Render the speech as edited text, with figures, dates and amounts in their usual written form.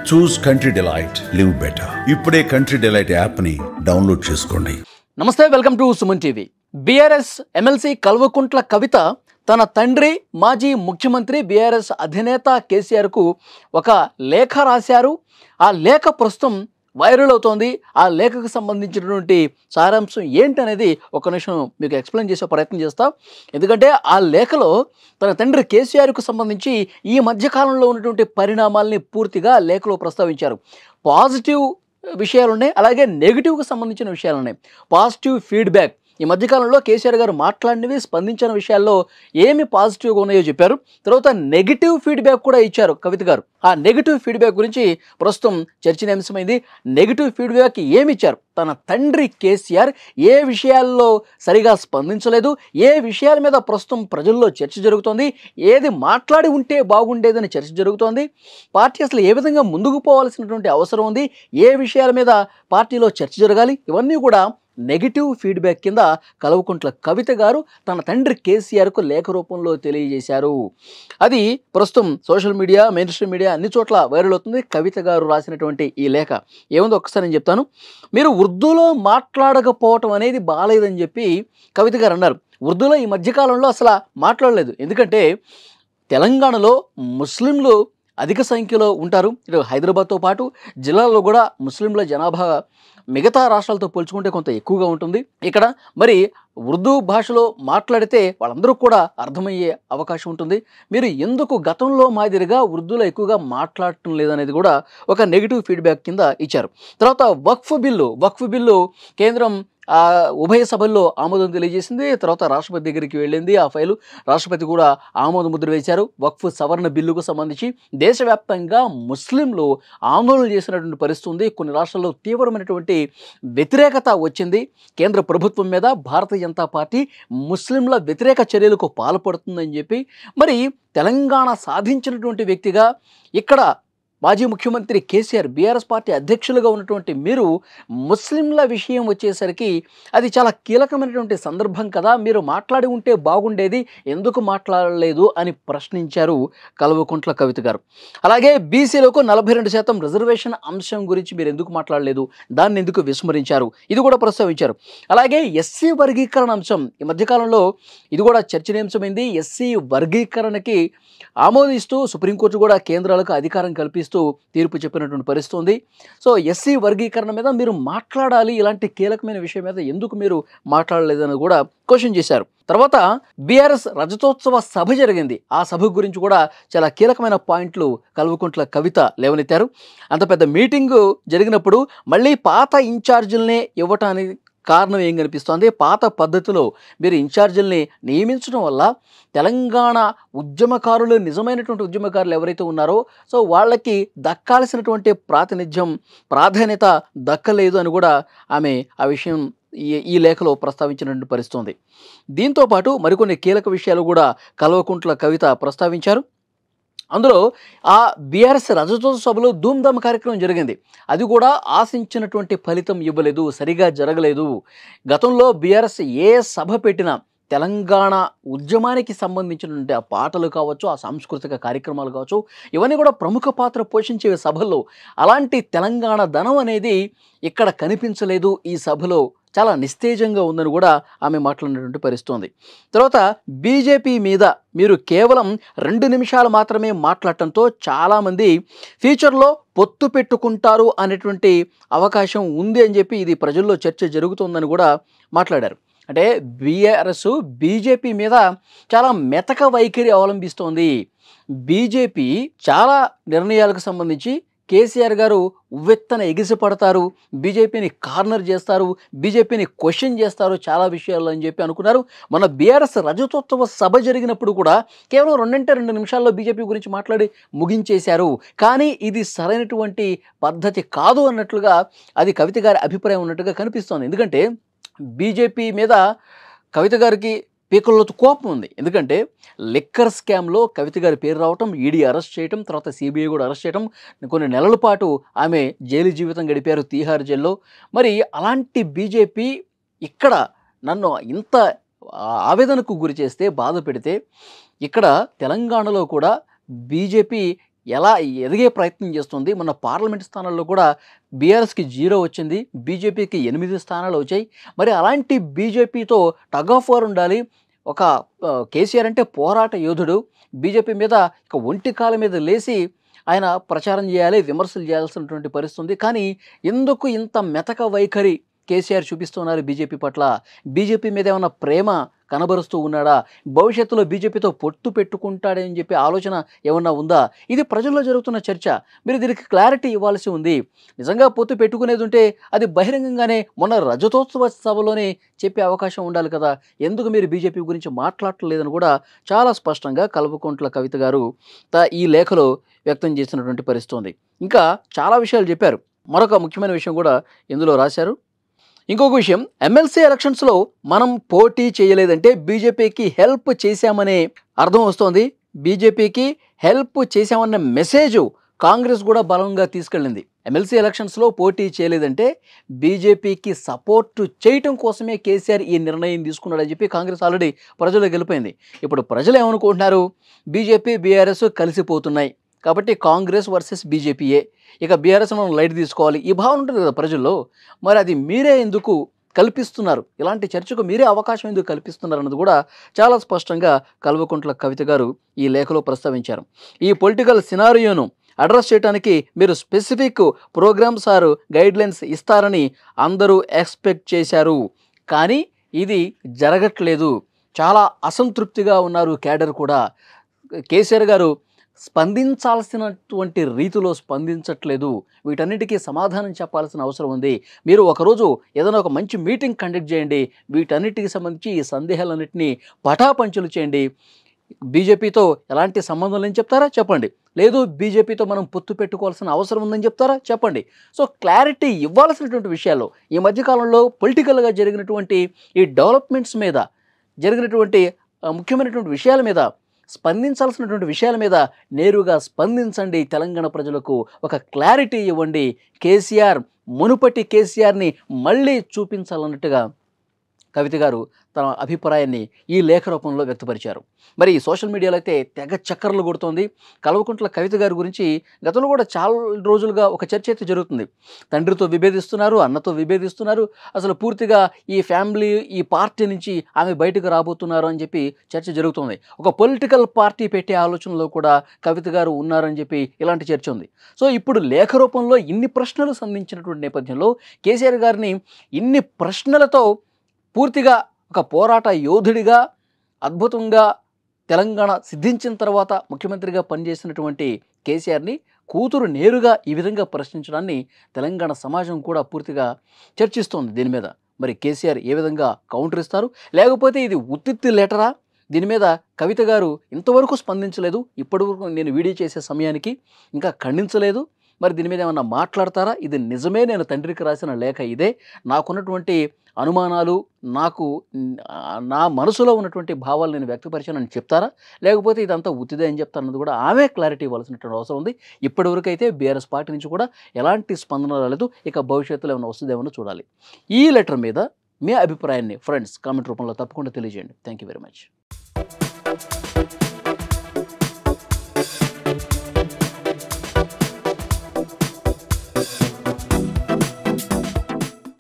చూస్ country delight, live better. ఇప్పుడే country delight యాప్ని download చేసుకోండి. నమస్తే, welcome to Suman TV. BRS MLC Kalvakuntla Kavitha తన తండ్రి మాజీ ముఖ్యమంత్రి బీఆర్ఎస్ అధినేత కేసీఆర్కు ఒక లేఖ రాశారు. ఆ లేఖ ప్రస్తుతం వైరల్ అవుతోంది. ఆ లేఖకు సంబంధించినటువంటి సారాంశం ఏంటనేది ఒక నిమిషం మీకు ఎక్స్ప్లెయిన్ చేసే ప్రయత్నం చేస్తా. ఎందుకంటే ఆ లేఖలో తన తండ్రి కేసీఆర్కు సంబంధించి ఈ మధ్యకాలంలో ఉన్నటువంటి పరిణామాల్ని పూర్తిగా లేఖలో ప్రస్తావించారు. పాజిటివ్ విషయాలున్నాయి, అలాగే నెగిటివ్కి సంబంధించిన విషయాలున్నాయి. పాజిటివ్ ఫీడ్బ్యాక్, ఈ మధ్యకాలంలో కేసీఆర్ గారు మాట్లాడినవి, స్పందించిన విషయాల్లో ఏమి పాజిటివ్గా ఉన్నాయో చెప్పారు. తర్వాత నెగిటివ్ ఫీడ్బ్యాక్ కూడా ఇచ్చారు కవిత గారు. ఆ నెగిటివ్ ఫీడ్బ్యాక్ గురించి ప్రస్తుతం చర్చనీయాంశమైంది. నెగిటివ్ ఫీడ్బ్యాక్ ఏమి ఇచ్చారు? తన తండ్రి కేసీఆర్ ఏ విషయాల్లో సరిగా స్పందించలేదు, ఏ విషయాల మీద ప్రస్తుతం ప్రజల్లో చర్చ జరుగుతోంది, ఏది మాట్లాడి ఉంటే బాగుండేదని చర్చ జరుగుతోంది, పార్టీ అసలు ఏ విధంగా ముందుకు పోవాల్సినటువంటి అవసరం ఉంది, ఏ విషయాల మీద పార్టీలో చర్చ జరగాలి, ఇవన్నీ కూడా నెగిటివ్ ఫీడ్బ్యాక్ కింద కల్వకుంట్ల కవిత గారు తన తండ్రి కేసీఆర్కు లేఖ రూపంలో తెలియజేశారు. అది ప్రస్తుతం social media, main stream media అన్ని చోట్ల వైరల్ అవుతుంది. కవిత గారు రాసినటువంటి ఈ లేఖ ఏముందో ఒక్కసారి నేను చెప్తాను. మీరు ఉర్దూలో మాట్లాడకపోవటం అనేది బాగాలేదని చెప్పి కవిత గారు అన్నారు. ఉర్దూలో ఈ మధ్యకాలంలో అసలు మాట్లాడలేదు. ఎందుకంటే తెలంగాణలో ముస్లింలు అధిక సంఖ్యలో ఉంటారు. ఇటు హైదరాబాద్తో పాటు జిల్లాలో కూడా ముస్లింల జనాభా మిగతా రాష్ట్రాలతో పోల్చుకుంటే కొంత ఎక్కువగా ఉంటుంది. ఇక్కడ మరి ఉర్దూ భాషలో మాట్లాడితే వాళ్ళందరూ కూడా అర్థమయ్యే అవకాశం ఉంటుంది. మీరు ఎందుకు గతంలో మాదిరిగా ఉర్దూలో ఎక్కువగా మాట్లాడటం లేదనేది కూడా ఒక నెగిటివ్ ఫీడ్బ్యాక్ కింద ఇచ్చారు. తర్వాత వక్ఫ్ బిల్లు కేంద్రం ఉభయ సభల్లో ఆమోదం తెలియజేసింది. తర్వాత రాష్ట్రపతి దగ్గరికి వెళ్ళింది. ఆ ఫైలు రాష్ట్రపతి కూడా ఆమోద ముద్ర వేశారు. వక్ఫ్ సవరణ బిల్లుకు సంబంధించి దేశవ్యాప్తంగా ముస్లింలు ఆందోళన చేసినటువంటి పరిస్థితి ఉంది. కొన్ని రాష్ట్రాల్లో తీవ్రమైనటువంటి వ్యతిరేకత వచ్చింది కేంద్ర ప్రభుత్వం మీద. భారతీయ జనతా పార్టీ ముస్లింల వ్యతిరేక చర్యలకు పాల్పడుతుందని చెప్పి మరి తెలంగాణ సాధించినటువంటి వ్యక్తిగా ఇక్కడ మాజీ ముఖ్యమంత్రి కేసీఆర్, బీఆర్ఎస్ పార్టీ అధ్యక్షులుగా ఉన్నటువంటి మీరు ముస్లింల విషయం వచ్చేసరికి అది చాలా కీలకమైనటువంటి సందర్భం కదా, మీరు మాట్లాడి ఉంటే బాగుండేది, ఎందుకు మాట్లాడలేదు అని ప్రశ్నించారు కల్వకుంట్ల కవిత గారు. అలాగే బీసీలకు 42% రిజర్వేషన్ అంశం గురించి మీరు ఎందుకు మాట్లాడలేదు, దాన్ని ఎందుకు విస్మరించారు, ఇది కూడా ప్రస్తావించారు. అలాగే ఎస్సీ వర్గీకరణ అంశం ఈ మధ్యకాలంలో ఇది కూడా చర్చనీయాంశమైంది. ఎస్సీ వర్గీకరణకి ఆమోదిస్తూ సుప్రీంకోర్టు కూడా కేంద్రాలకు అధికారం కల్పిస్తూ తీర్పు చెప్పినటువంటి పరిస్థితి ఉంది. సో ఎస్సీ వర్గీకరణ మీద మీరు మాట్లాడాలి, ఇలాంటి కీలకమైన విషయం మీద ఎందుకు మీరు మాట్లాడలేదని కూడా క్వశ్చన్ చేశారు. తర్వాత బీఆర్ఎస్ రజతోత్సవ సభ జరిగింది. ఆ సభ గురించి కూడా చాలా కీలకమైన పాయింట్లు కల్వకుంట్ల కవిత లేవనెత్తారు. అంత పెద్ద మీటింగు జరిగినప్పుడు మళ్ళీ పాత ఇన్ఛార్జీలనే ఇవ్వటానికి కారణం ఏం కనిపిస్తోంది? పాత పద్ధతిలో మీరు ఇన్ఛార్జీల్ని నియమించడం వల్ల తెలంగాణ ఉద్యమకారులు, నిజమైనటువంటి ఉద్యమకారులు ఎవరైతే ఉన్నారో సో వాళ్ళకి దక్కాల్సినటువంటి ప్రాధాన్యత దక్కలేదు అని కూడా ఆమె ఆ విషయం ఈ లేఖలో ప్రస్తావించినటువంటి పరిస్థితి ఉంది. దీంతోపాటు మరికొన్ని కీలక విషయాలు కూడా కల్వకుంట్ల కవిత ప్రస్తావించారు. అందులో ఆ బీఆర్ఎస్ రజతోత్సవ సభలో ధూమ్ధామ్ కార్యక్రమం జరిగింది. అది కూడా ఆశించినటువంటి ఫలితం ఇవ్వలేదు, సరిగా జరగలేదు. గతంలో బీఆర్ఎస్ ఏ సభ పెట్టినా తెలంగాణ ఉద్యమానికి సంబంధించినటువంటి ఆ పాటలు కావచ్చు, ఆ సాంస్కృతిక కార్యక్రమాలు కావచ్చు, ఇవన్నీ కూడా ప్రముఖ పాత్ర పోషించే సభల్లో. అలాంటి తెలంగాణ ధనం అనేది ఇక్కడ కనిపించలేదు. ఈ సభలో చాలా నిస్తేజంగా ఉందని కూడా ఆమె మాట్లాడినటువంటి పరిస్థితి ఉంది. తర్వాత బీజేపీ మీద మీరు కేవలం 2 నిమిషాలు మాత్రమే మాట్లాడటంతో చాలామంది ఫ్యూచర్లో పొత్తు పెట్టుకుంటారు అనేటువంటి అవకాశం ఉంది అని చెప్పి ఇది ప్రజల్లో చర్చ జరుగుతుందని కూడా మాట్లాడారు. అంటే బీఆర్ఎస్ బీజేపీ మీద చాలా మెతక వైఖరి అవలంబిస్తోంది. బీజేపీ చాలా నిర్ణయాలకు సంబంధించి కేసీఆర్ గారు ఉవ్వెత్తన ఎగిసిపడతారు, బీజేపీని కార్నర్ చేస్తారు, బీజేపీని క్వశ్చన్ చేస్తారు చాలా విషయాల్లో అని చెప్పి అనుకున్నారు. మన బీఆర్ఎస్ రజతోత్సవ సభ జరిగినప్పుడు కూడా కేవలం 2 నిమిషాల్లో బీజేపీ గురించి మాట్లాడి ముగించేశారు. కానీ ఇది సరైనటువంటి పద్ధతి కాదు అన్నట్లుగా అది కవిత గారి అభిప్రాయం ఉన్నట్టుగా కనిపిస్తోంది. ఎందుకంటే బీజేపీ మీద కవిత గారికి పీకల్లోతు కోపం ఉంది. ఎందుకంటే లిక్కర్ స్కామ్లో కవిత గారి పేరు రావటం, ఈడీ అరెస్ట్ చేయటం, తర్వాత సిబిఐ కూడా అరెస్ట్ చేయటం, కొన్ని నెలల పాటు ఆమె జైలు జీవితం గడిపారు తీహార్ జైల్లో. మరి అలాంటి బీజేపీ ఇక్కడ నన్ను ఇంత ఆవేదనకు గురి చేస్తే, బాధ పెడితే, ఇక్కడ తెలంగాణలో కూడా బీజేపీ ఎలా ఎదిగే ప్రయత్నం చేస్తుంది. మన పార్లమెంట్ స్థానాల్లో కూడా బీఆర్ఎస్కి 0 వచ్చింది, బీజేపీకి 8 స్థానాలు వచ్చాయి. మరి అలాంటి బీజేపీతో టగ్ ఆఫ్ వార్ ఉండాలి. ఒక కేసీఆర్ అంటే పోరాట యోధుడు, బీజేపీ మీద ఇక ఒంటి కాల మీద లేచి ఆయన ప్రచారం చేయాలి, విమర్శలు చేయాల్సినటువంటి పరిస్థితి ఉంది. కానీ ఎందుకు ఇంత మెతక వైఖరి కేసీఆర్ చూపిస్తున్నారు బీజేపీ పట్ల? బీజేపీ మీద ఏమన్నా ప్రేమ కనబరుస్తూ ఉన్నాడా? భవిష్యత్తులో బీజేపీతో పొత్తు పెట్టుకుంటాడని చెప్పి ఆలోచన ఏమన్నా ఉందా? ఇది ప్రజల్లో జరుగుతున్న చర్చ. మీరు దీనికి క్లారిటీ ఇవ్వాల్సి ఉంది. నిజంగా పొత్తు పెట్టుకునేది ఉంటే అది బహిరంగంగానే మొన్న రజతోత్సవ సభలోనే చెప్పే అవకాశం ఉండాలి కదా. ఎందుకు మీరు బీజేపీ గురించి మాట్లాడలేదని కూడా చాలా స్పష్టంగా కల్వకుంట్ల కవిత గారు ఈ లేఖలో వ్యక్తం చేసినటువంటి పరిస్థితి ఉంది. ఇంకా చాలా విషయాలు చెప్పారు. మరొక ముఖ్యమైన విషయం కూడా ఇందులో రాశారు. ఇంకొక విషయం, ఎమ్మెల్సీ ఎలక్షన్స్లో మనం పోటీ చేయలేదంటే బీజేపీకి హెల్ప్ చేశామనే అర్థం వస్తోంది. బీజేపీకి హెల్ప్ చేశామన్న మెసేజ్ కాంగ్రెస్ కూడా బలంగా తీసుకెళ్ళింది. ఎమ్మెల్సీ ఎలక్షన్స్లో పోటీ చేయలేదంటే బీజేపీకి సపోర్ట్ చేయటం కోసమే కేసీఆర్ ఈ నిర్ణయం తీసుకున్నాడని చెప్పి కాంగ్రెస్ ఆల్రెడీ ప్రజలకు గెలిపోయింది. ఇప్పుడు ప్రజలు ఏమనుకుంటున్నారు? బీజేపీ బీఆర్ఎస్ కలిసిపోతున్నాయి కాబట్టి కాంగ్రెస్ వర్సెస్ బీజేపీయే, ఇక బీఆర్ఎస్ మనం లైట్ తీసుకోవాలి, ఈ భావన ఉంటుంది కదా ప్రజల్లో. మరి అది మీరే ఎందుకు కల్పిస్తున్నారు? ఇలాంటి చర్చకు మీరే అవకాశం ఎందుకు కల్పిస్తున్నారు అన్నది కూడా చాలా స్పష్టంగా కల్వకుంట్ల కవిత గారు ఈ లేఖలో ప్రస్తావించారు. ఈ పొలిటికల్ సినారియోను అడ్రస్ చేయడానికి మీరు స్పెసిఫిక్ ప్రోగ్రామ్స్ ఆర్ గైడ్లైన్స్ ఇస్తారని అందరూ ఎక్స్పెక్ట్ చేశారు, కానీ ఇది జరగట్లేదు. చాలా అసంతృప్తిగా ఉన్నారు క్యాడర్ కూడా. కేసీఆర్ గారు స్పందించాల్సినటువంటి రీతిలో స్పందించట్లేదు. వీటన్నిటికీ సమాధానం చెప్పాల్సిన అవసరం ఉంది. మీరు ఒకరోజు ఏదైనా ఒక మంచి మీటింగ్ కండక్ట్ చేయండి, వీటన్నిటికి సంబంధించి ఈ సందేహాలన్నింటినీ పటాపంచలు చేయండి. బీజేపీతో ఎలాంటి సంబంధం లేని చెప్తారా? చెప్పండి. లేదు బీజేపీతో మనం పొత్తు పెట్టుకోవాల్సిన అవసరం ఉందని చెప్తారా? చెప్పండి. సో క్లారిటీ ఇవ్వాల్సినటువంటి విషయాల్లో ఈ మధ్యకాలంలో పొలిటికల్గా జరిగినటువంటి ఈ డెవలప్మెంట్స్ మీద, జరిగినటువంటి ముఖ్యమైనటువంటి విషయాల మీద, స్పందించాల్సినటువంటి విషయాల మీద నేరుగా స్పందించండి. తెలంగాణ ప్రజలకు ఒక క్లారిటీ ఇవ్వండి. కేసీఆర్ మునుపటి కేసీఆర్ని మళ్ళీ చూపించాలన్నట్టుగా కవిత గారు తన అభిప్రాయాన్ని ఈ లేఖ రూపంలో వ్యక్తపరిచారు. మరి సోషల్ మీడియాలో అయితే తెగ చక్కర్లు కొడుతోంది. కల్వకుంట్ల కవిత గారి గురించి గతంలో కూడా చాలా రోజులుగా ఒక చర్చ అయితే జరుగుతుంది. తండ్రితో విభేదిస్తున్నారు, అన్నతో విభేదిస్తున్నారు, అసలు పూర్తిగా ఈ ఫ్యామిలీ, ఈ పార్టీ నుంచి ఆమె బయటకు రాబోతున్నారు అని చెప్పి చర్చ జరుగుతుంది. ఒక పొలిటికల్ పార్టీ పెట్టే ఆలోచనలో కూడా కవిత గారు ఉన్నారని చెప్పి ఇలాంటి చర్చ ఉంది. సో ఇప్పుడు లేఖ రూపంలో ఇన్ని ప్రశ్నలు సంధించినటువంటి నేపథ్యంలో కేసీఆర్ గారిని ఇన్ని ప్రశ్నలతో పూర్తిగా ఒక పోరాట యోధుడిగా అద్భుతంగా తెలంగాణ సిద్ధించిన తర్వాత ముఖ్యమంత్రిగా పనిచేసినటువంటి కేసీఆర్ని కూతురు నేరుగా ఈ విధంగా ప్రశ్నించడాన్ని తెలంగాణ సమాజం కూడా పూర్తిగా చర్చిస్తోంది. దీని మీద మరి కేసీఆర్ ఏ విధంగా కౌంటర్ ఇస్తారు, లేకపోతే ఇది ఉత్తిత్తి లెటరా? దీని మీద కవిత గారు ఇంతవరకు స్పందించలేదు. ఇప్పటివరకు నేను వీడియో చేసే సమయానికి ఇంకా ఖండించలేదు. మరి దీని మీద ఏమన్నా మాట్లాడతారా? ఇది నిజమే, నేను తండ్రికి రాసిన లేఖ ఇదే, నాకున్నటువంటి అనుమానాలు, నాకు నా మనసులో ఉన్నటువంటి భావాలు నేను వ్యక్తపరిచానని చెప్తారా, లేకపోతే ఇదంతా ఉత్తిదే అని చెప్తారన్నది కూడా ఆమె క్లారిటీ ఇవ్వాల్సినటువంటి అవసరం ఉంది. ఇప్పటివరకు అయితే బీఆర్ఎస్ పార్టీ నుంచి కూడా ఎలాంటి స్పందన రాలేదు. ఇక భవిష్యత్తులో ఏమైనా వస్తుందేమో చూడాలి. ఈ లెటర్ మీద మీ అభిప్రాయాన్ని ఫ్రెండ్స్ కామెంట్ రూపంలో తప్పకుండా తెలియజేయండి. Thank you very much.